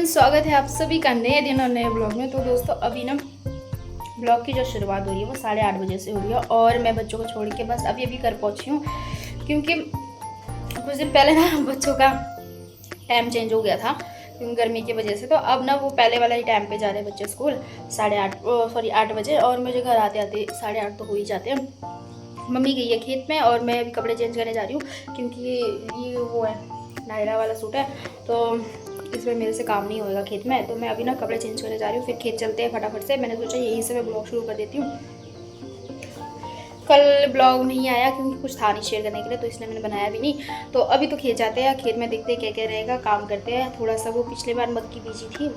स्वागत है आप सभी का नए दिन और नए ब्लॉग में। तो दोस्तों अभी ना ब्लॉग की जो शुरुआत हो रही है वो 8:30 बजे से हो रही है और मैं बच्चों को छोड़ के बस अभी घर पहुंची हूँ, क्योंकि कुछ दिन पहले ना बच्चों का टाइम चेंज हो गया था क्योंकि गर्मी की वजह से। तो अब ना वो पहले वाला ही टाइम पे जा रहे हैं बच्चे स्कूल 8 बजे, और मुझे घर आते आते 8:30 तो हो ही जाते हैं। मम्मी गई है खेत में और मैं अभी कपड़े चेंज करने जा रही हूँ, क्योंकि ये वो है नायरा वाला सूट है तो इसमें मेरे से काम नहीं होएगा खेत में। तो मैं अभी ना कपड़े चेंज करने जा रही हूँ, फिर खेत चलते हैं फटाफट से। मैंने सोचा यहीं से मैं ब्लॉग शुरू कर देती हूँ। कल ब्लॉग नहीं आया क्योंकि कुछ था नहीं शेयर करने के लिए, तो इसलिए मैंने बनाया भी नहीं। तो अभी तो खेत जाते हैं, खेत में देखते हैं क्या क्या रहेगा, काम करते हैं थोड़ा सा। वो पिछले बार मक्की बीजी थी,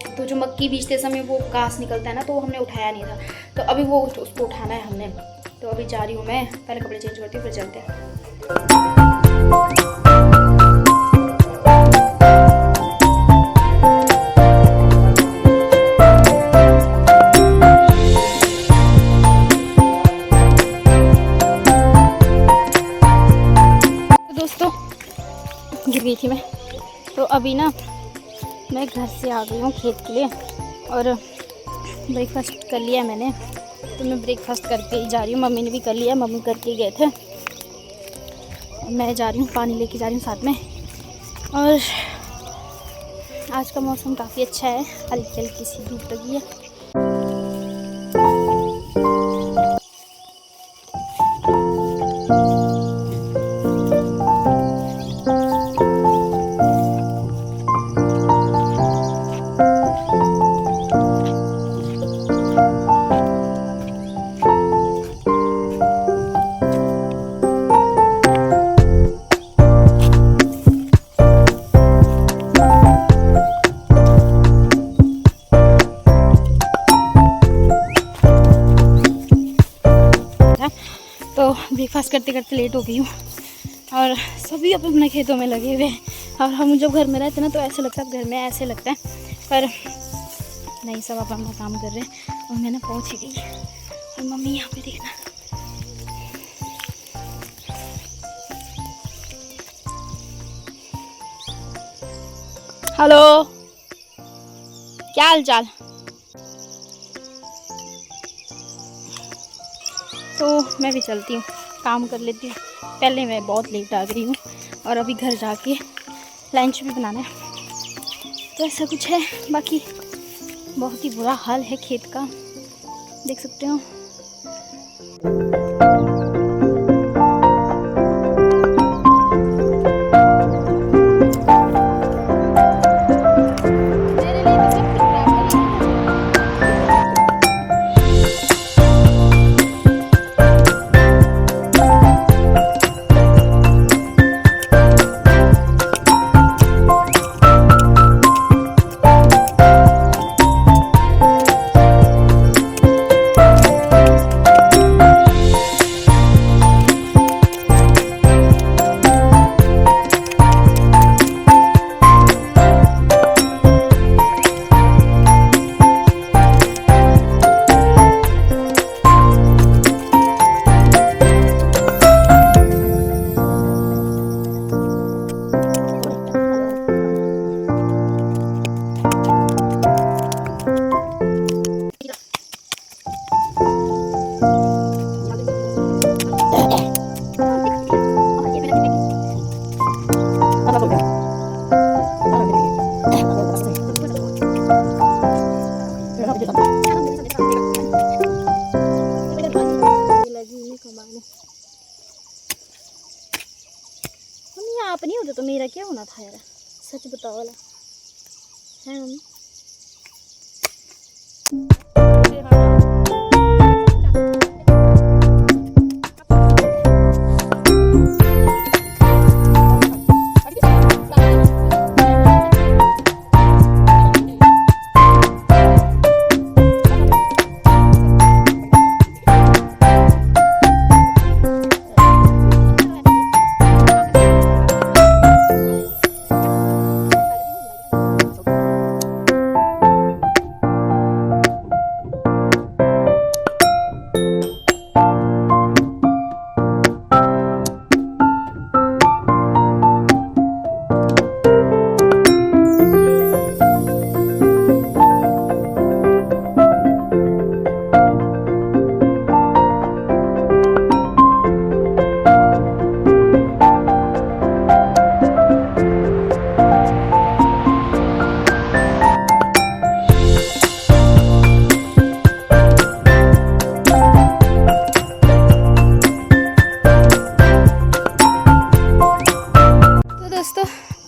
तो जो मक्की बीजते समय वो घास निकलता है ना, तो वो हमने उठाया नहीं था, तो अभी वो उसको उठाना है हमने। तो अभी जा रही हूँ मैं, पहले कपड़े चेंज करती हूँ फिर चलते हैं। गिर गई थी मैं, तो अभी ना मैं घर से आ गई हूँ खेत के लिए और ब्रेकफास्ट कर लिया मैंने। तो मैं ब्रेकफास्ट करके ही जा रही हूँ, मम्मी ने भी कर लिया, मम्मी करके गए थे। मैं जा रही हूँ, पानी लेके जा रही हूँ साथ में। और आज का मौसम काफ़ी अच्छा है, हल्की हल्की सी धूप लगी है। तो ब्रेकफास्ट करते करते लेट हो गई हूँ और सभी अपने खेतों में लगे हुए हैं। और हम जब घर में रहते हैं ना तो ऐसे लगता है, घर में ऐसे लगता है, पर नहीं, सब अपना काम कर रहे हैं। और मैंने पहुँच ही गई और मम्मी यहाँ पे देखना। हेलो, क्या हाल चाल? तो मैं भी चलती हूँ, काम कर लेती हूँ। पहले मैं बहुत लेट आ गई हूँ और अभी घर जाके लंच भी बनाना है, तो ऐसा कुछ है। बाकी बहुत ही बुरा हाल है खेत का, देख सकते हो। आप नहीं होते तो मेरा क्या होना था यार, सच बताओ वाला। है मम्मी?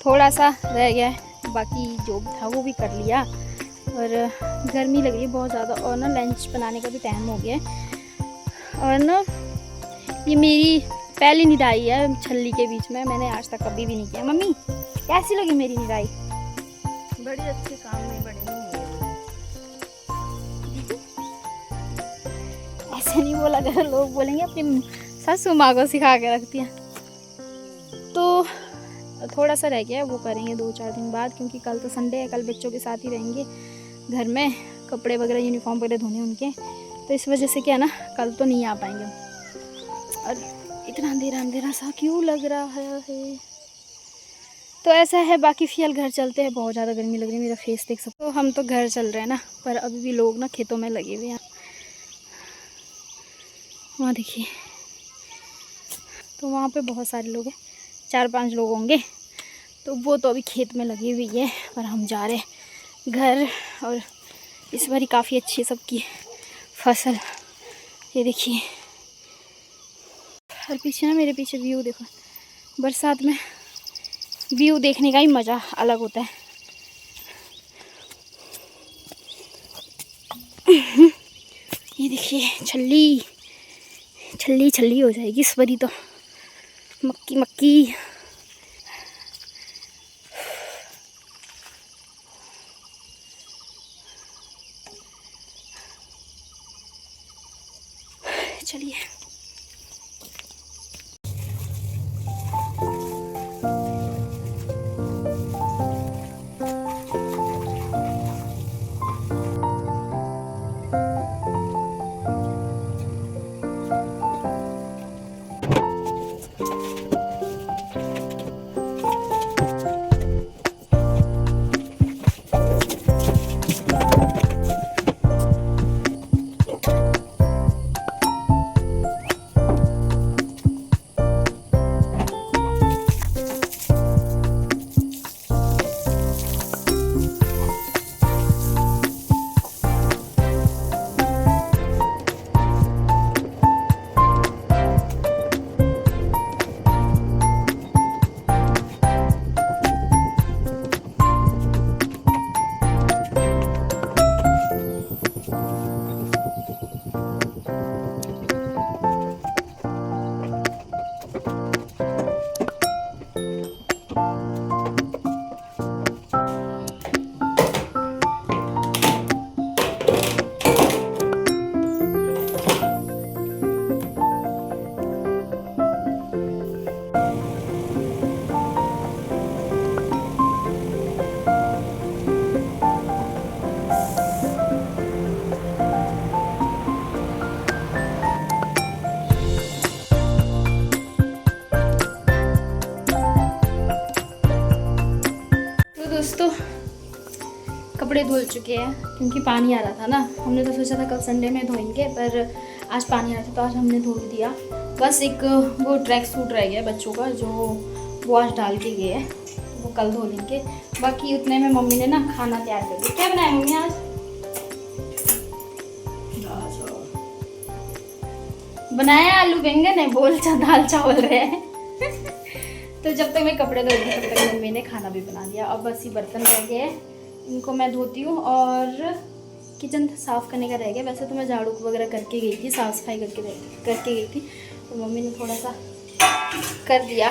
थोड़ा सा रह गया है, बाकी जो भी था वो भी कर लिया। और गर्मी लग रही है बहुत ज़्यादा, और ना लंच बनाने का भी टाइम हो गया है। और ना ये मेरी पहली निदाई है छल्ली के बीच में, मैंने आज तक कभी भी नहीं किया। मम्मी कैसी लगी मेरी निदाई? बड़ी अच्छी, काम में बड़ी नहीं है। ऐसे नहीं बोला कर, लोग बोलेंगे अपनी सासू माँ को सिखा के रखती है। तो थोड़ा सा रह गया है, वो करेंगे 2-4 दिन बाद, क्योंकि कल तो संडे है, कल बच्चों के साथ ही रहेंगे घर में, कपड़े वगैरह यूनिफॉर्म वगैरह धोने उनके। तो इस वजह से क्या ना, कल तो नहीं आ पाएंगे। और इतना अंधेरा अंधेरा सा क्यों लग रहा है? तो ऐसा है। बाकी फिलहाल घर चलते हैं, बहुत ज़्यादा गर्मी लग रही है, मेरा फेस देख सकते हो। तो हम तो घर चल रहे हैं ना, पर अभी भी लोग ना खेतों में लगे हुए हैं। वहाँ देखिए, तो वहाँ पे बहुत सारे लोग हैं, 4-5 लोग होंगे। तो वो तो अभी खेत में लगी हुई है, पर हम जा रहे हैं घर। और इस बार काफ़ी अच्छी सबकी फसल, ये देखिए। और पीछे ना, मेरे पीछे व्यू देखो, बरसात में व्यू देखने का ही मज़ा अलग होता है। ये देखिए, छल्ली छल्ली छल्ली हो जाएगी इस बारी तो, मक्की मक्की। चलिए दोस्तों, कपड़े धुल चुके हैं, क्योंकि पानी आ रहा था ना। हमने तो सोचा था कल संडे में धोएंगे, पर आज पानी आ रहा था तो आज हमने धो दिया। बस एक वो ट्रैक सूट रह गया बच्चों का, जो वो आज डाल के गए हैं, वो कल धो लेंगे। बाकी उतने में मम्मी ने ना खाना तैयार कर दिया। क्या बनाया मम्मी आज? बनाया आलू बैंगन है, बोल दाल चावल रहे हैं। तो जब तक मैं कपड़े धो रही थी, तब तक मम्मी ने खाना भी बना दिया। अब बस ये बर्तन रह गए, इनको मैं धोती हूँ और किचन साफ़ करने का रह गया। वैसे तो मैं झाड़ू वगैरह करके गई थी, साफ़ सफाई करके गई थी, तो मम्मी ने थोड़ा सा कर दिया,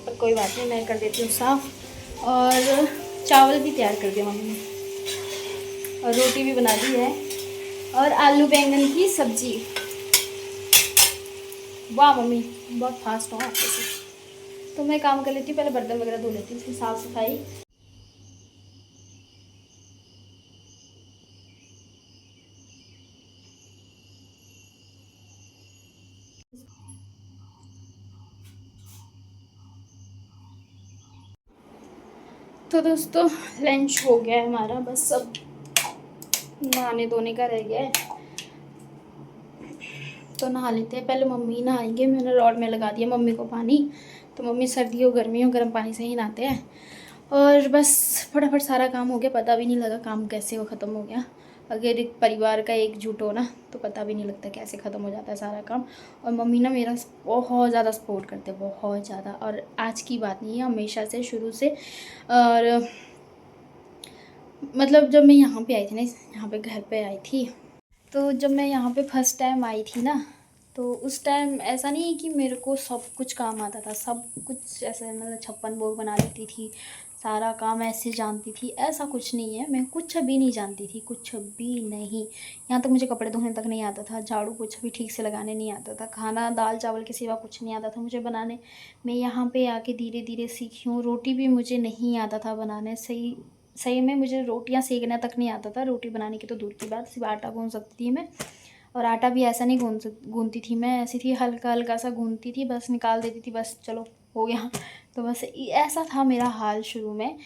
पर कोई बात नहीं, मैं कर देती हूँ साफ़। और चावल भी तैयार कर दिया मम्मी ने, और रोटी भी बना दी है, और आलू बैंगन की सब्जी। वाह मम्मी, बहुत फास्ट हो आप से। तो मैं काम कर लेती हूँ, पहले बर्तन वगैरह धो लेती हूँ, फिर साफ़ सफाई। तो दोस्तों लंच हो गया है हमारा, बस अब नहाने धोने का रह गया है, तो नहा लेते हैं। पहले मम्मी नहाएंगे, मैंने रॉड में लगा दिया मम्मी को पानी, तो मम्मी सर्दी हो गर्मी हो गर्म पानी से ही नहाते हैं। और बस फटाफट सारा काम हो गया, पता भी नहीं लगा काम कैसे वो ख़त्म हो गया। अगर एक परिवार का एकजुट हो ना, तो पता भी नहीं लगता कैसे ख़त्म हो जाता है सारा काम। और मम्मी ना मेरा बहुत ज़्यादा सपोर्ट करते हैं, बहुत ज़्यादा, और आज की बात नहीं है, हमेशा से, शुरू से। और मतलब जब मैं यहाँ पे आई थी ना, यहाँ पे घर पे आई थी, तो जब मैं यहाँ पे फर्स्ट टाइम आई थी ना, तो उस टाइम ऐसा नहीं है कि मेरे को सब कुछ काम आता था, सब कुछ ऐसे, मतलब 56 भोग बना लेती थी, सारा काम ऐसे जानती थी, ऐसा कुछ नहीं है। मैं कुछ भी नहीं जानती थी, कुछ भी नहीं। यहाँ तक मुझे कपड़े धोने तक नहीं आता था, झाड़ू पोछा भी ठीक से लगाने नहीं आता था, खाना दाल चावल के सिवा कुछ नहीं आता था मुझे बनाने। मैं यहाँ पे आके धीरे धीरे सीखी हूँ। रोटी भी मुझे नहीं आता था बनाने, सही में मुझे रोटियां सेकना तक नहीं आता था, रोटी बनाने की तो दूर की बात, सिर्फ आटा गूंद सकती थी मैं। और आटा भी ऐसा नहीं गूंदती थी मैं, ऐसी थी हल्का हल्का सा गूंदती थी, बस निकाल देती थी, बस चलो हो गया। तो बस ऐसा था मेरा हाल शुरू में।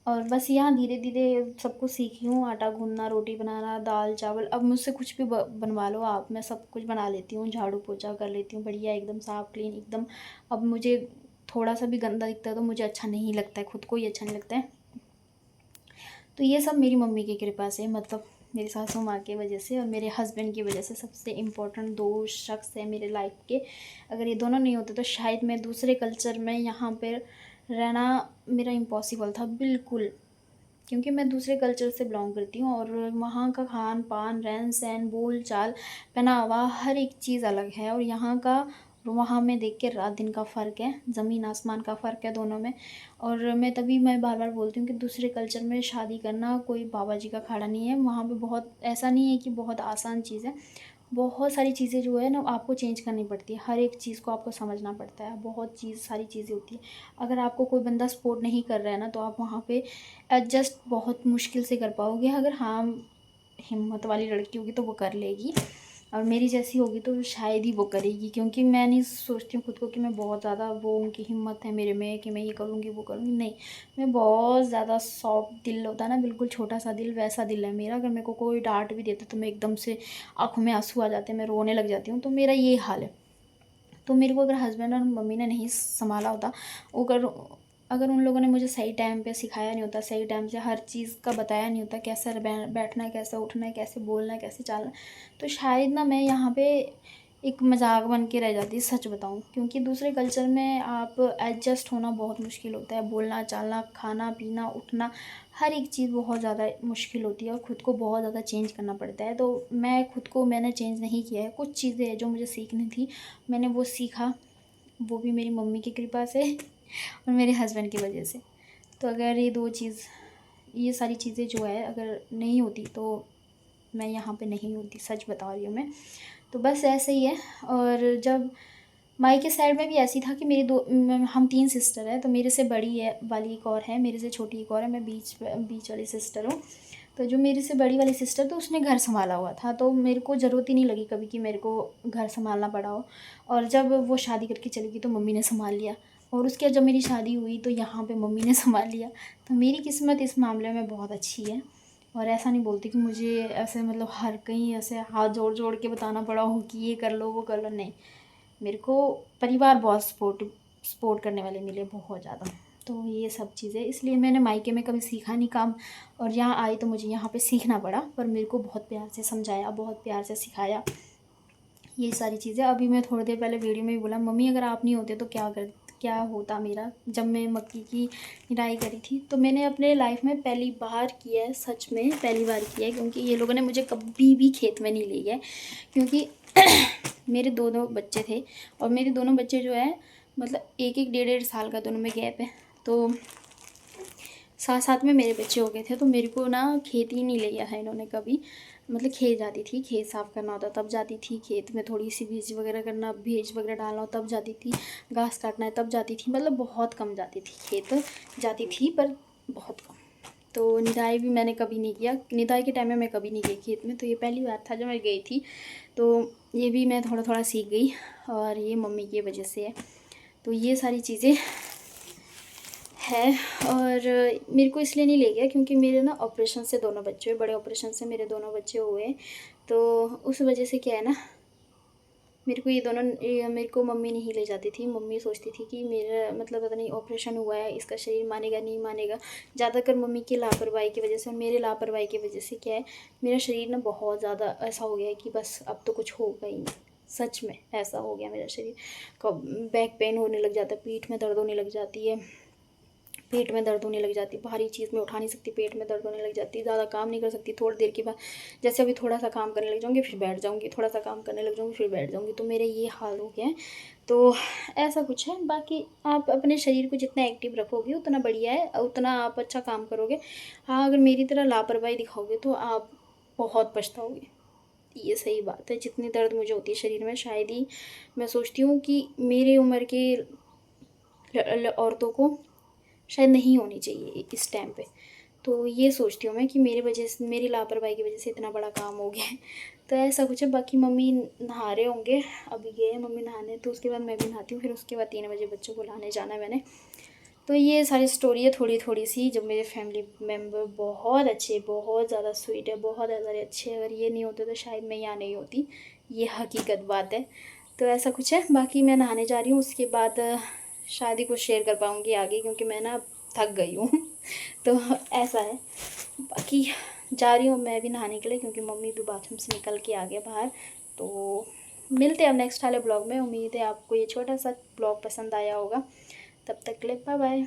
और बस यहाँ धीरे धीरे सब कुछ सीखी हूँ, आटा गूंदना, रोटी बनाना, दाल चावल। अब मुझसे कुछ भी बनवा लो आप, मैं सब कुछ बना लेती हूँ, झाड़ू पोछा कर लेती हूँ बढ़िया, एकदम साफ़ क्लीन एकदम। अब मुझे थोड़ा सा भी गंदा दिखता है तो मुझे अच्छा नहीं लगता है, खुद को ही अच्छा नहीं लगता है। तो ये सब मेरी मम्मी की कृपा से, मतलब मेरी सासू माँ की वजह से और मेरे हस्बैंड की वजह से। सबसे इम्पोर्टेंट 2 शख्स हैं मेरे लाइफ के, अगर ये दोनों नहीं होते तो शायद मैं दूसरे कल्चर में यहाँ पर रहना मेरा इम्पॉसिबल था बिल्कुल। क्योंकि मैं दूसरे कल्चर से बिलोंग करती हूँ, और वहाँ का खान पान, रहन सहन, बोल चाल, पहनावा, हर एक चीज़ अलग है। और यहाँ का वहाँ में देख के रात दिन का फ़र्क है, ज़मीन आसमान का फ़र्क है दोनों में। और मैं बार बार बोलती हूँ कि दूसरे कल्चर में शादी करना कोई बाबा जी का अखाड़ा नहीं है। वहाँ पे बहुत ऐसा नहीं है कि बहुत आसान चीज़ है, बहुत सारी चीज़ें जो है ना आपको चेंज करनी पड़ती है, हर एक चीज़ को आपको समझना पड़ता है, बहुत सारी चीज़ें होती हैं। अगर आपको कोई बंदा सपोर्ट नहीं कर रहा है ना, तो आप वहाँ पे एडजस्ट बहुत मुश्किल से कर पाओगे। अगर हाँ हिम्मत वाली लड़की होगी तो वो कर लेगी, और मेरी जैसी होगी तो शायद ही वो करेगी। क्योंकि मैं नहीं सोचती हूँ खुद को कि मैं बहुत ज़्यादा वो उनकी हिम्मत है मेरे में कि मैं ये करूँगी वो करूँगी, नहीं। मैं बहुत ज़्यादा सॉफ्ट दिल होता है ना, बिल्कुल छोटा सा दिल, वैसा दिल है मेरा। अगर मेरे को कोई डांट भी देता तो मैं एकदम से आँखों में आंसू आ जाते हैं, मैं रोने लग जाती हूँ। तो मेरा ये हाल है। तो मेरे को अगर हस्बैंड और मम्मी ने नहीं संभाला होता, अगर उन लोगों ने मुझे सही टाइम पे सिखाया नहीं होता, सही टाइम से हर चीज़ का बताया नहीं होता, कैसे बैठना है, कैसे उठना है, कैसे बोलना है, कैसे चालना है, तो शायद ना मैं यहाँ पे एक मजाक बन के रह जाती, सच बताऊँ। क्योंकि दूसरे कल्चर में आप एडजस्ट होना बहुत मुश्किल होता है, बोलना चालना, खाना पीना, उठना, हर एक चीज़ बहुत ज़्यादा मुश्किल होती है, और ख़ुद को बहुत ज़्यादा चेंज करना पड़ता है। तो मैंने चेंज नहीं किया है। कुछ चीज़ें जो मुझे सीखनी थी मैंने वो सीखा, वो भी मेरी मम्मी की कृपा से और मेरे हस्बैंड की वजह से। तो अगर ये सारी चीज़ें जो है अगर नहीं होती तो मैं यहाँ पे नहीं होती, सच बता रही हूँ मैं। तो बस ऐसे ही है। और जब मायके साइड में भी ऐसी था कि हम 3 सिस्टर हैं, तो मेरे से बड़ी है वाली एक और है, मेरे से छोटी एक और है, मैं बीच वाली सिस्टर हूँ। तो जो मेरे से बड़ी वाली सिस्टर, तो उसने घर संभाला हुआ था, तो मेरे को ज़रूरत ही नहीं लगी कभी कि मेरे को घर संभालना पड़ा हो। और जब वो शादी करके चली गई तो मम्मी ने संभाल लिया, और उसके बाद जब मेरी शादी हुई तो यहाँ पे मम्मी ने संभाल लिया। तो मेरी किस्मत इस मामले में बहुत अच्छी है। और ऐसा नहीं बोलती कि मुझे ऐसे, मतलब हर कहीं ऐसे हाथ जोड़ के बताना पड़ा हो कि ये कर लो वो कर लो, नहीं। मेरे को परिवार बहुत सपोर्ट करने वाले मिले, बहुत ज़्यादा। तो ये सब चीज़ें, इसलिए मैंने मायके में कभी सीखा नहीं काम, और यहाँ आई तो मुझे यहाँ पे सीखना पड़ा। पर मेरे को बहुत प्यार से समझाया, बहुत प्यार से सिखाया ये सारी चीज़ें। अभी मैं थोड़ी देर पहले वीडियो में भी बोला, मम्मी अगर आप नहीं होते तो क्या होता मेरा जब मैं मक्की की निराई करी थी। तो मैंने अपने लाइफ में पहली बार किया है, सच में पहली बार किया है, क्योंकि ये लोगों ने मुझे कभी भी खेत में नहीं ले गया। क्योंकि मेरे दोनों बच्चे थे और मेरे दोनों बच्चे जो है मतलब एक एक 1.5 साल का दोनों में गैप है। तो साथ साथ में मेरे बच्चे हो गए थे, तो मेरे को ना खेत ही नहीं ले गया है इन्होंने कभी। मतलब खेत जाती थी, खेत साफ़ करना होता तब जाती थी, खेत में थोड़ी सी बीज वगैरह करना, भेज वगैरह डालना हो तब जाती थी, घास काटना है तब जाती थी, मतलब बहुत कम जाती थी खेत, जाती थी पर बहुत कम। तो निदाई भी मैंने कभी नहीं किया, निदाई के टाइम में मैं कभी नहीं गई खेत में, तो ये पहली बार था जब मैं गई थी। तो ये भी मैं थोड़ा थोड़ा सीख गई और ये मम्मी की वजह से है। तो ये सारी चीज़ें है। और मेरे को इसलिए नहीं ले गया क्योंकि मेरे ना ऑपरेशन से दोनों बच्चे हुए, बड़े ऑपरेशन से मेरे दोनों बच्चे हुए। तो उस वजह से क्या है ना, मेरे को मेरे को मम्मी नहीं ले जाती थी। मम्मी सोचती थी कि मेरा मतलब पता नहीं ऑपरेशन हुआ है, इसका शरीर मानेगा नहीं मानेगा। ज़्यादातर मम्मी की लापरवाही की वजह से, मेरे लापरवाही की वजह से क्या है, मेरा शरीर ना बहुत ज़्यादा ऐसा हो गया है कि बस अब तो कुछ होगा ही नहीं। सच में ऐसा हो गया मेरा शरीर। कब बैक पेन होने लग जाता है, पीठ में दर्द होने लग जाती है, पेट में दर्द होने लग जाती, भारी चीज़ में उठा नहीं सकती, पेट में दर्द होने लग जाती, ज़्यादा काम नहीं कर सकती। थोड़ी देर के बाद जैसे अभी थोड़ा सा काम करने लग जाऊँगी फिर बैठ जाऊँगी, थोड़ा सा काम करने लग जाऊँगी फिर बैठ जाऊँगी। तो मेरे ये हाल हो गया है। तो ऐसा कुछ है। बाकी आप अपने शरीर को जितना एक्टिव रखोगे उतना बढ़िया है, उतना आप अच्छा काम करोगे। हाँ, अगर मेरी तरह लापरवाही दिखाओगे तो आप बहुत पछताओगे। ये सही बात है। जितनी दर्द मुझे होती है शरीर में, शायद ही मैं सोचती हूँ कि मेरी उम्र के औरतों को शायद नहीं होनी चाहिए इस टाइम पे। तो ये सोचती हूँ मैं कि मेरी वजह से, मेरी लापरवाही की वजह से इतना बड़ा काम हो गया है। तो ऐसा कुछ है। बाकी मम्मी नहा रहे होंगे, अभी गए हैं मम्मी नहाने, तो उसके बाद मैं भी नहाती हूँ, फिर उसके बाद 3 बजे बच्चों को लाने जाना है मैंने। तो ये सारी स्टोरी है थोड़ी थोड़ी सी। जब मेरे फैमिली मेम्बर बहुत अच्छे, बहुत ज़्यादा स्वीट है, बहुत ज़्यादा अच्छे, अगर ये नहीं होते तो शायद मैं यहाँ नहीं होती, ये हकीकत बात है। तो ऐसा कुछ है। बाकी मैं नहाने जा रही हूँ, उसके बाद शायद ही कुछ शेयर कर पाऊँगी आगे, क्योंकि मैं ना थक गई हूँ। तो ऐसा है। बाकी जा रही हूँ मैं भी नहाने के लिए, क्योंकि मम्मी भी बाथरूम से निकल के आ गए बाहर। तो मिलते हैं अब नेक्स्ट वाले ब्लॉग में। उम्मीद है आपको ये छोटा सा ब्लॉग पसंद आया होगा। तब तक के लिए बाय बाय।